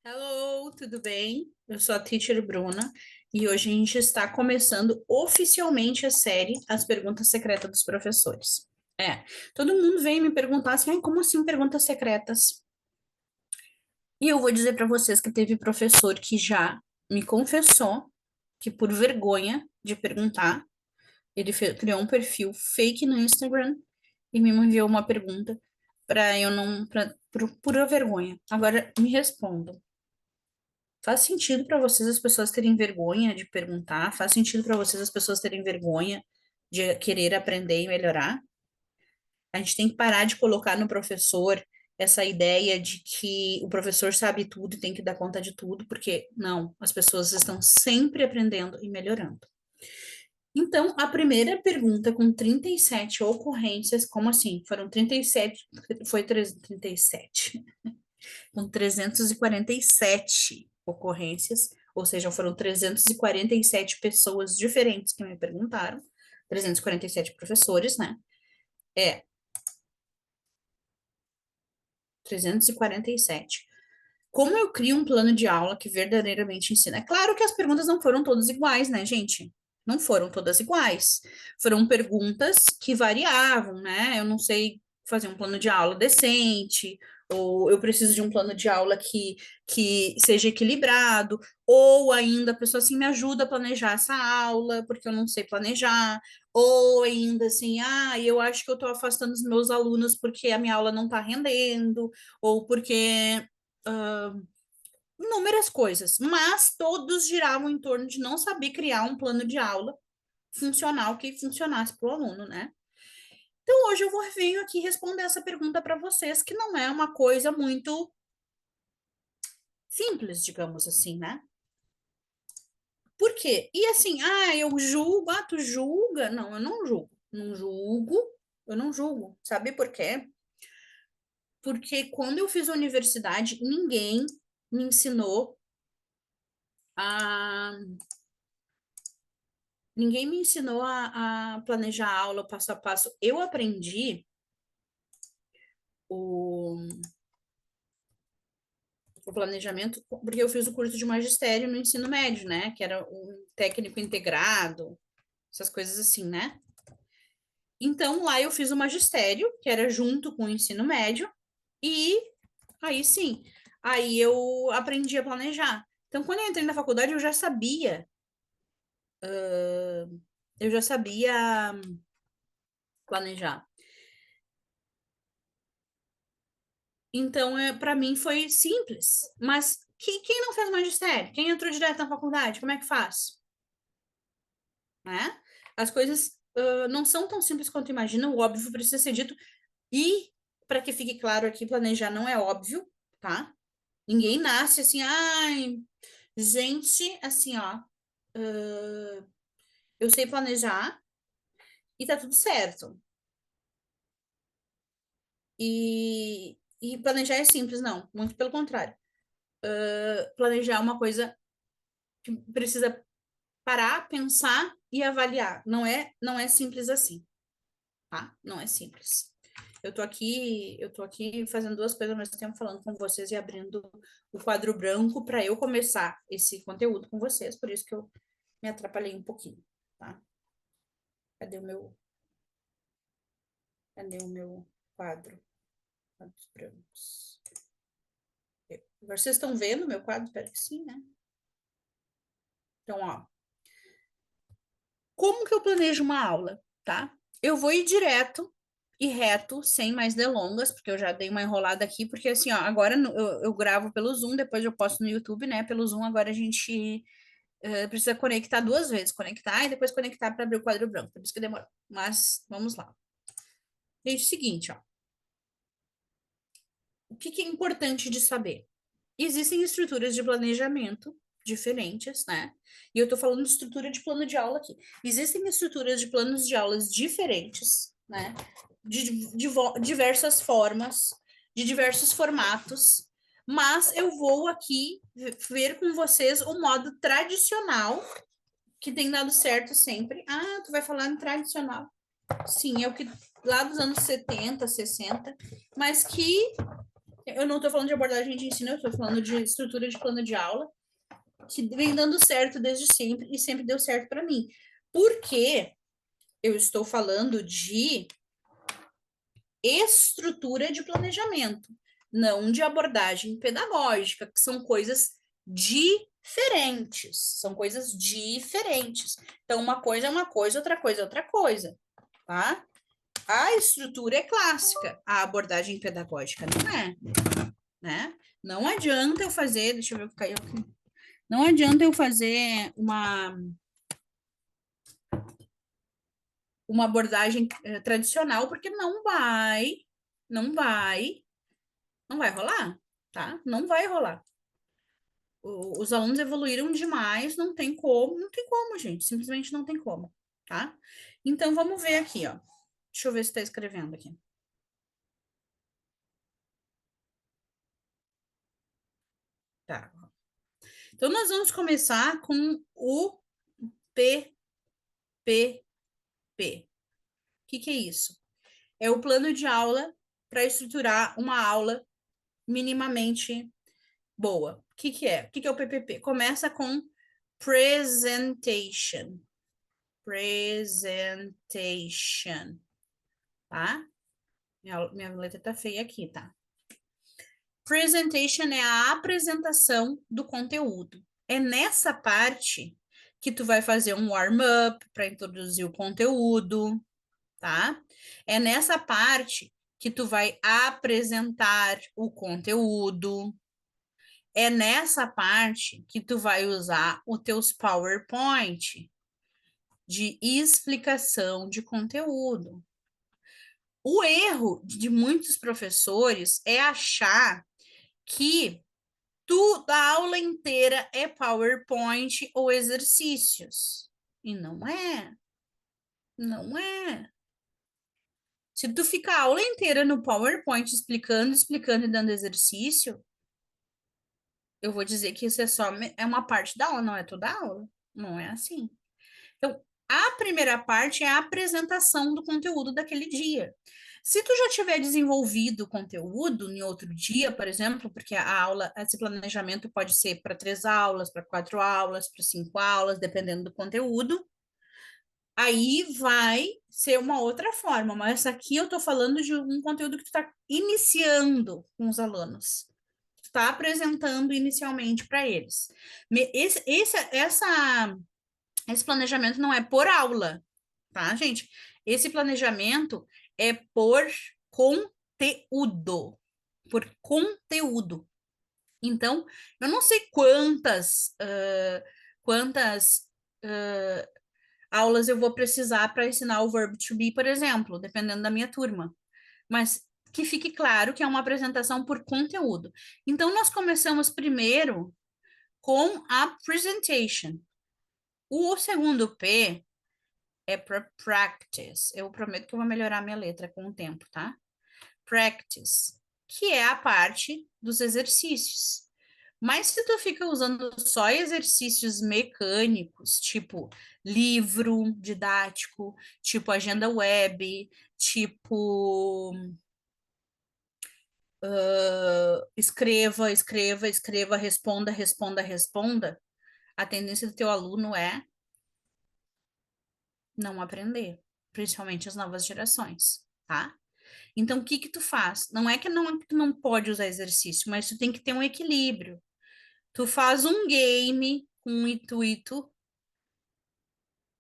Hello, tudo bem? Eu sou a Teacher Bruna e hoje a gente está começando oficialmente a série As Perguntas Secretas dos Professores. Todo mundo vem me perguntar assim, "Ai, como assim perguntas secretas?" E eu vou dizer para vocês que teve professor que já me confessou que por vergonha de perguntar, ele criou um perfil fake no Instagram e me enviou uma pergunta para eu não, por pura vergonha. Agora me respondam. Faz sentido para vocês as pessoas terem vergonha de perguntar? Faz sentido para vocês as pessoas terem vergonha de querer aprender e melhorar? A gente tem que parar de colocar no professor essa ideia de que o professor sabe tudo e tem que dar conta de tudo, porque não, as pessoas estão sempre aprendendo e melhorando. Então, a primeira pergunta com 37 ocorrências, como assim? Foram 37, foi 37 com 347 ocorrências, ou seja, foram 347 pessoas diferentes que me perguntaram, 347 professores, né? É, 347. Como eu crio um plano de aula que verdadeiramente ensina? É claro que as perguntas não foram todas iguais, né, gente? Não foram todas iguais. Foram perguntas que variavam, né? Eu não sei fazer um plano de aula decente, ou eu preciso de um plano de aula que seja equilibrado, ou ainda a pessoa assim me ajuda a planejar essa aula, porque eu não sei planejar, ou ainda assim, eu acho que eu estou afastando os meus alunos porque a minha aula não está rendendo, ou porque inúmeras coisas, mas todos giravam em torno de não saber criar um plano de aula funcional que funcionasse para o aluno, né? Então, hoje venho aqui responder essa pergunta para vocês, que não é uma coisa muito simples, digamos assim, né? Por quê? E assim, eu julgo, tu julga? Não, eu não julgo. Não julgo, eu não julgo. Sabe por quê? Porque quando eu fiz a universidade, ninguém me ensinou a Ninguém me ensinou a planejar a aula passo a passo. Eu aprendi o, o planejamento porque eu fiz o curso de magistério no ensino médio, né? Que era um técnico integrado, essas coisas assim, né? Então, lá eu fiz o magistério, que era junto com o ensino médio, e aí sim, aí eu aprendi a planejar. Então, quando eu entrei na faculdade, eu já sabia planejar. Então, para mim foi simples. Mas quem não fez magistério? Quem entrou direto na faculdade? Como é que faz? Né? As coisas não são tão simples quanto imaginam. O óbvio precisa ser dito. E, para que fique claro aqui, planejar não é óbvio, tá? Ninguém nasce assim, gente, assim, ó, eu sei planejar e tá tudo certo. E planejar é simples, não. Muito pelo contrário. Planejar é uma coisa que precisa parar, pensar e avaliar. Não é simples assim, tá? Não é simples. Eu tô aqui fazendo duas coisas ao mesmo tempo, falando com vocês e abrindo o quadro branco para eu começar esse conteúdo com vocês, por isso que eu me atrapalhei um pouquinho, tá? Cadê o meu, cadê o meu quadro? Quadros brancos. Agora vocês estão vendo o meu quadro? Espero que sim, né? Então, ó, como que eu planejo uma aula, tá? Eu vou ir direto e reto, sem mais delongas, porque eu já dei uma enrolada aqui, porque assim, ó, agora eu gravo pelo Zoom, depois eu posto no YouTube, né? Pelo Zoom, agora a gente precisa conectar duas vezes, conectar e depois conectar para abrir o quadro branco, por isso que demora. Mas vamos lá. Gente, é o seguinte, ó. O que é importante de saber? Existem estruturas de planejamento diferentes, né? E eu tô falando de estrutura de plano de aula aqui. Existem estruturas de planos de aulas diferentes, né? De diversas formas, de diversos formatos, mas eu vou aqui ver com vocês o modo tradicional que tem dado certo sempre. Tu vai falar em tradicional. Sim, é o que lá dos anos 70, 60, mas que Eu não estou falando de abordagem de ensino, eu estou falando de estrutura de plano de aula, que vem dando certo desde sempre e sempre deu certo para mim. Porque eu estou falando de estrutura de planejamento, não de abordagem pedagógica, que são coisas diferentes. São coisas diferentes. Então, uma coisa é uma coisa, outra coisa é outra coisa, tá? A estrutura é clássica, a abordagem pedagógica não é, né? Não adianta eu fazer, deixa eu ver o que caiu aqui. Não adianta eu fazer uma abordagem tradicional, porque não vai, não vai rolar, tá? Não vai rolar. Os alunos evoluíram demais, não tem como, gente, simplesmente não tem como, tá? Então, vamos ver aqui, ó. Deixa eu ver se está escrevendo aqui. Tá. Então, nós vamos começar com o PPP. O que que é isso? É o plano de aula para estruturar uma aula minimamente boa. O que que é? O que que é o PPP? Começa com presentation. Presentation, tá? Minha letra tá feia aqui, tá? Presentation é a apresentação do conteúdo. É nessa parte que tu vai fazer um warm-up para introduzir o conteúdo, tá? É nessa parte que tu vai apresentar o conteúdo. É nessa parte que tu vai usar os teus PowerPoint de explicação de conteúdo. O erro de muitos professores é achar que tudo, a aula inteira é PowerPoint ou exercícios. E não é. Não é. Se tu ficar a aula inteira no PowerPoint explicando, explicando e dando exercício, eu vou dizer que isso é uma parte da aula, não é toda a aula. Não é assim. Então, a primeira parte é a apresentação do conteúdo daquele dia. Se tu já tiver desenvolvido o conteúdo em outro dia, por exemplo, porque a aula, esse planejamento pode ser para 3 aulas, para 4 aulas, para 5 aulas, dependendo do conteúdo, aí vai ser uma outra forma. Mas aqui eu estou falando de um conteúdo que tu está iniciando com os alunos. Tu está apresentando inicialmente para eles. Esse planejamento não é por aula, tá, gente? Esse planejamento é por conteúdo. Por conteúdo. Então, eu não sei quantas aulas eu vou precisar para ensinar o verbo to be, por exemplo, dependendo da minha turma. Mas que fique claro que é uma apresentação por conteúdo. Então, nós começamos primeiro com a presentation. O segundo P é para practice. Eu prometo que eu vou melhorar minha letra com o tempo, tá? Practice, que é a parte dos exercícios. Mas se tu fica usando só exercícios mecânicos, tipo livro didático, tipo agenda web, tipo escreva, escreva, escreva, responda, responda, responda, a tendência do teu aluno é não aprender, principalmente as novas gerações, tá? Então, o que que tu faz? Não é que tu não pode usar exercício, mas tu tem que ter um equilíbrio. Tu faz um game com o intuito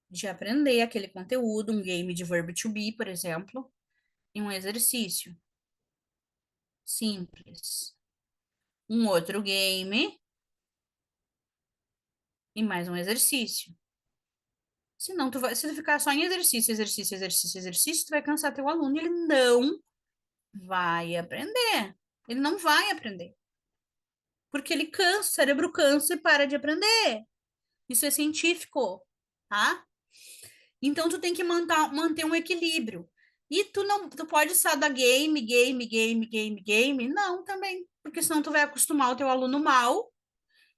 de aprender aquele conteúdo, um game de verbo to be, por exemplo, e um exercício simples. Um outro game e mais um exercício. Senão, se tu ficar só em exercício, exercício, exercício, exercício, tu vai cansar teu aluno e ele não vai aprender. Ele não vai aprender. Porque ele cansa, o cérebro cansa e para de aprender. Isso é científico, tá? Então tu tem que manter um equilíbrio. E tu pode só dar game, game, game, game, game? Não, também. Porque senão tu vai acostumar o teu aluno mal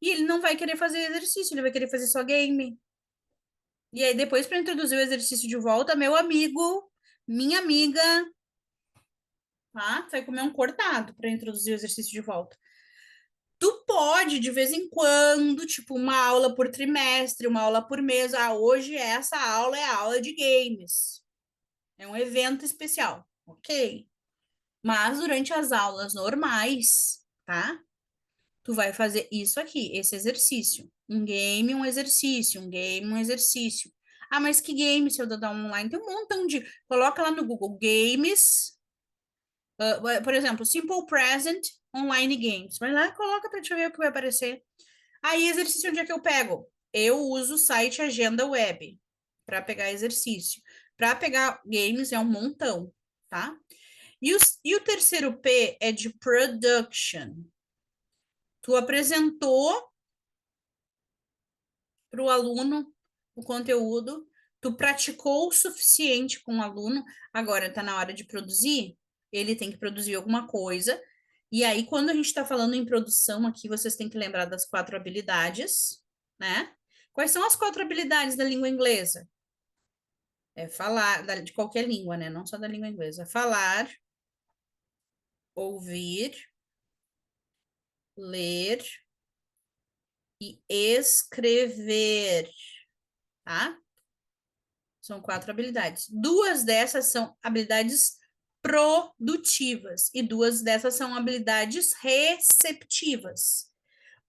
e ele não vai querer fazer exercício, ele vai querer fazer só game. E aí depois para introduzir o exercício de volta, meu amigo, minha amiga, tá? Tu vai comer um cortado para introduzir o exercício de volta. Tu pode, de vez em quando, tipo, uma aula por trimestre, uma aula por mês. Ah, hoje essa aula é a aula de games. É um evento especial, ok? Mas durante as aulas normais, tá? Tu vai fazer isso aqui, esse exercício. Um game, um exercício, um game, um exercício. Ah, mas que game se eu dar online? Tem um montão de. Coloca lá no Google Games, por exemplo, Simple Present Online Games. Vai lá e coloca para te ver o que vai aparecer. Aí, exercício, onde é que eu pego? Eu uso o site Agenda Web para pegar exercício. Para pegar games é um montão, tá? E o terceiro P é de production. Tu apresentou para o aluno o conteúdo, tu praticou o suficiente com o aluno, agora está na hora de produzir, ele tem que produzir alguma coisa. E aí, quando a gente está falando em produção aqui, vocês têm que lembrar das 4 habilidades, né? Quais são as 4 habilidades da língua inglesa? É falar, de qualquer língua, né? Não só da língua inglesa. Falar, ouvir, ler e escrever, tá? São 4 habilidades. 2 dessas são habilidades produtivas e 2 dessas são habilidades receptivas.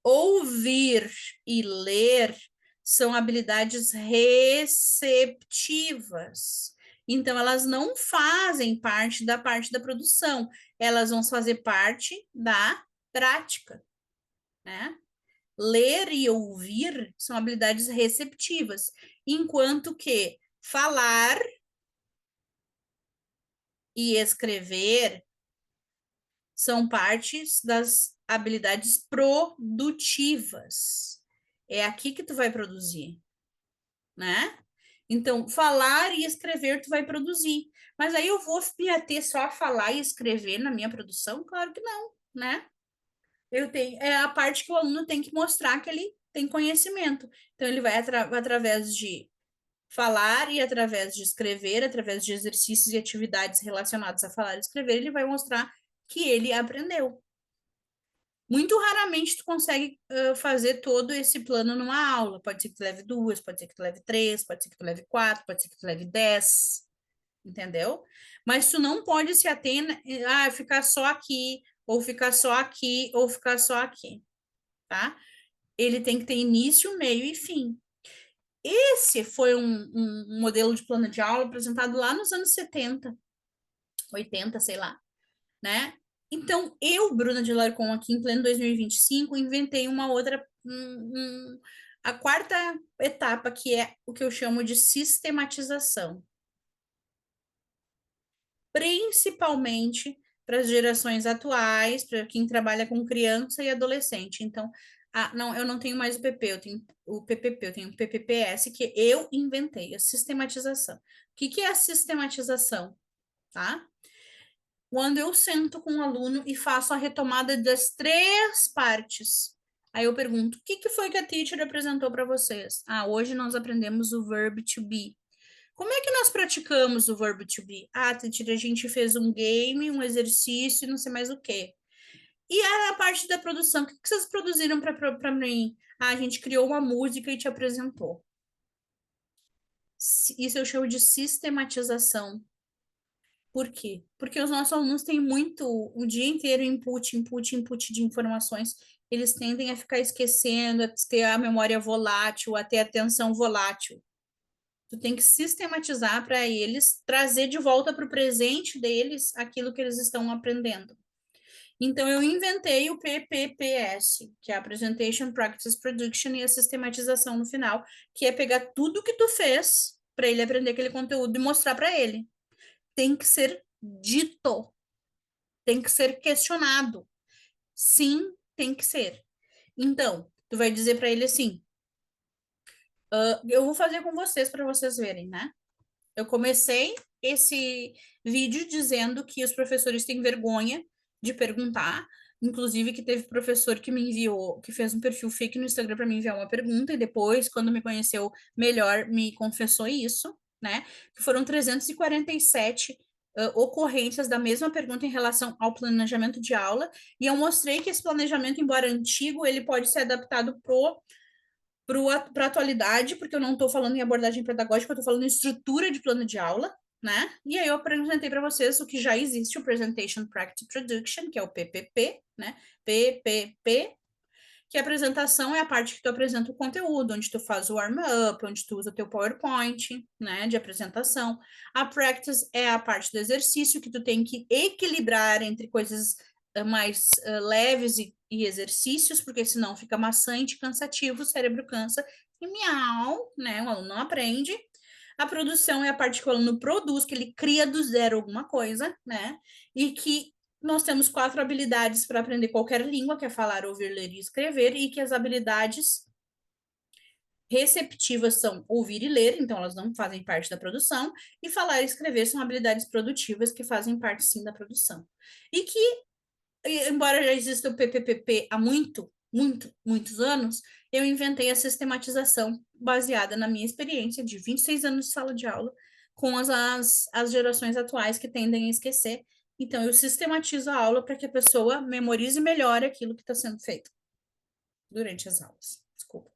Ouvir e ler são habilidades receptivas. Então, elas não fazem parte da produção, elas vão fazer parte da prática, né? Ler e ouvir são habilidades receptivas, enquanto que falar e escrever são partes das habilidades produtivas. É aqui que tu vai produzir, né? Então, falar e escrever tu vai produzir. Mas aí eu vou me ater só a falar e escrever na minha produção? Claro que não, né? Eu tenho, é a parte que o aluno tem que mostrar que ele tem conhecimento. Então, ele vai através de falar e através de escrever, através de exercícios e atividades relacionados a falar e escrever, ele vai mostrar que ele aprendeu. Muito raramente tu consegue fazer todo esse plano numa aula. Pode ser que tu leve 2, pode ser que tu leve 3, pode ser que tu leve 4, pode ser que tu leve 10, entendeu? Mas tu não pode se ater, ficar só aqui, ou ficar só aqui, ou ficar só aqui, tá? Ele tem que ter início, meio e fim. Esse foi um modelo de plano de aula apresentado lá nos anos 70, 80, sei lá, né? Então, eu, Bruna de Larcon, aqui em pleno 2025, inventei uma outra, a quarta etapa, que é o que eu chamo de sistematização. Principalmente para as gerações atuais, para quem trabalha com criança e adolescente. Então, não, eu não tenho mais o PP, eu tenho o PPP, eu tenho o PPPS, que eu inventei, a sistematização. O que que é a sistematização? Tá? Quando eu sento com um aluno e faço a retomada das 3 partes. Aí eu pergunto: o que que foi que a teacher apresentou para vocês? Ah, hoje nós aprendemos o verb to be. Como é que nós praticamos o verbo to be? Ah, teacher, a gente fez um game, um exercício, não sei mais o quê. E a parte da produção, o que vocês produziram para mim? Ah, a gente criou uma música e te apresentou. Isso eu chamo de sistematização. Por quê? Porque os nossos alunos têm muito, o dia inteiro input de informações. Eles tendem a ficar esquecendo, a ter a memória volátil, a ter a atenção volátil. Tu tem que sistematizar para eles trazer de volta para o presente deles aquilo que eles estão aprendendo. Então, eu inventei o PPPS, que é a Presentation, Practice, Production e a sistematização no final, que é pegar tudo que tu fez para ele aprender aquele conteúdo e mostrar para ele. Tem que ser dito, tem que ser questionado. Sim, tem que ser. Então, tu vai dizer para ele assim: eu vou fazer com vocês para vocês verem, né? Eu comecei esse vídeo dizendo que os professores têm vergonha de perguntar, inclusive que teve professor que me enviou, que fez um perfil fake no Instagram para me enviar uma pergunta e depois, quando me conheceu melhor, me confessou isso, né? Que foram 347 ocorrências da mesma pergunta em relação ao planejamento de aula, e eu mostrei que esse planejamento, embora antigo, ele pode ser adaptado para a atualidade, porque eu não estou falando em abordagem pedagógica, eu estou falando em estrutura de plano de aula, né? E aí eu apresentei para vocês o que já existe, o Presentation Practice Production, que é o PPP, né? PPP, que a apresentação é a parte que tu apresenta o conteúdo, onde tu faz o warm-up, onde tu usa o teu PowerPoint, né, de apresentação. A practice é a parte do exercício, que tu tem que equilibrar entre coisas mais leves e exercícios, porque senão fica maçante, cansativo, o cérebro cansa e miau, né, o aluno não aprende. A produção é a parte que o aluno produz, que ele cria do zero alguma coisa, né? E que nós temos 4 habilidades para aprender qualquer língua, que é falar, ouvir, ler e escrever, e que as habilidades receptivas são ouvir e ler, então elas não fazem parte da produção, e falar e escrever são habilidades produtivas que fazem parte sim da produção. E que, embora já exista o PPPP há muitos anos, eu inventei a sistematização baseada na minha experiência de 26 anos de sala de aula, com as gerações atuais que tendem a esquecer. Então, eu sistematizo a aula para que a pessoa memorize melhor aquilo que está sendo feito durante as aulas. Desculpa.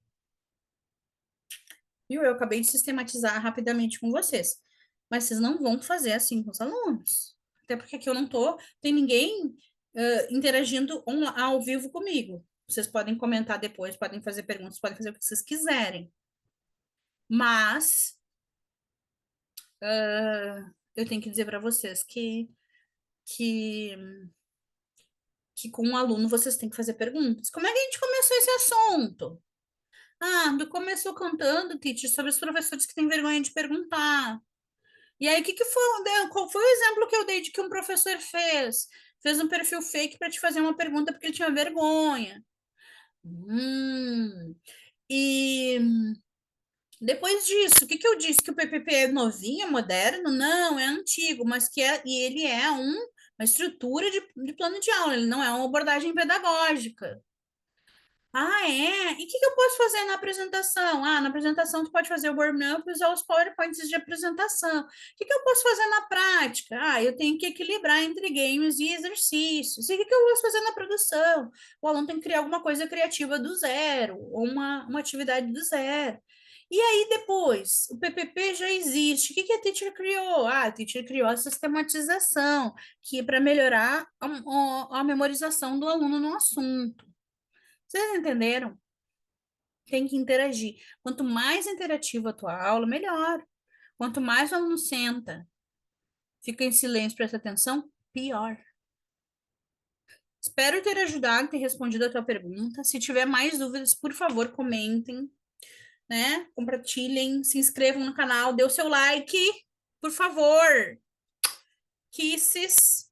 Viu? Eu acabei de sistematizar rapidamente com vocês. Mas vocês não vão fazer assim com os alunos. Até porque aqui eu não tô, tem ninguém interagindo ao vivo comigo. Vocês podem comentar depois, podem fazer perguntas, podem fazer o que vocês quiserem. Mas eu tenho que dizer para vocês que, que com um aluno vocês têm que fazer perguntas. Como é que a gente começou esse assunto? Ah, tu começou contando, teacher, sobre os professores que têm vergonha de perguntar. E aí, que foi, qual foi o exemplo que eu dei de que um professor fez? Fez um perfil fake para te fazer uma pergunta porque ele tinha vergonha. E depois disso, o que eu disse? Que o PPP é novinho, é moderno? Não, é antigo, mas e ele é uma estrutura de plano de aula, ele não é uma abordagem pedagógica. Ah, é? E o que eu posso fazer na apresentação? Ah, na apresentação tu pode fazer o warm-up e usar os PowerPoints de apresentação. O que eu posso fazer na prática? Ah, eu tenho que equilibrar entre games e exercícios. E o que eu posso fazer na produção? O aluno tem que criar alguma coisa criativa do zero, ou uma atividade do zero. E aí, depois, o PPP já existe. O que a teacher criou? Ah, a teacher criou a sistematização, que é para melhorar a memorização do aluno no assunto. Vocês entenderam? Tem que interagir. Quanto mais interativa a tua aula, melhor. Quanto mais o aluno senta, fica em silêncio, presta atenção, pior. Espero ter ajudado, ter respondido a tua pergunta. Se tiver mais dúvidas, por favor, comentem, né? Compartilhem, se inscrevam no canal, dê o seu like, por favor. Kisses.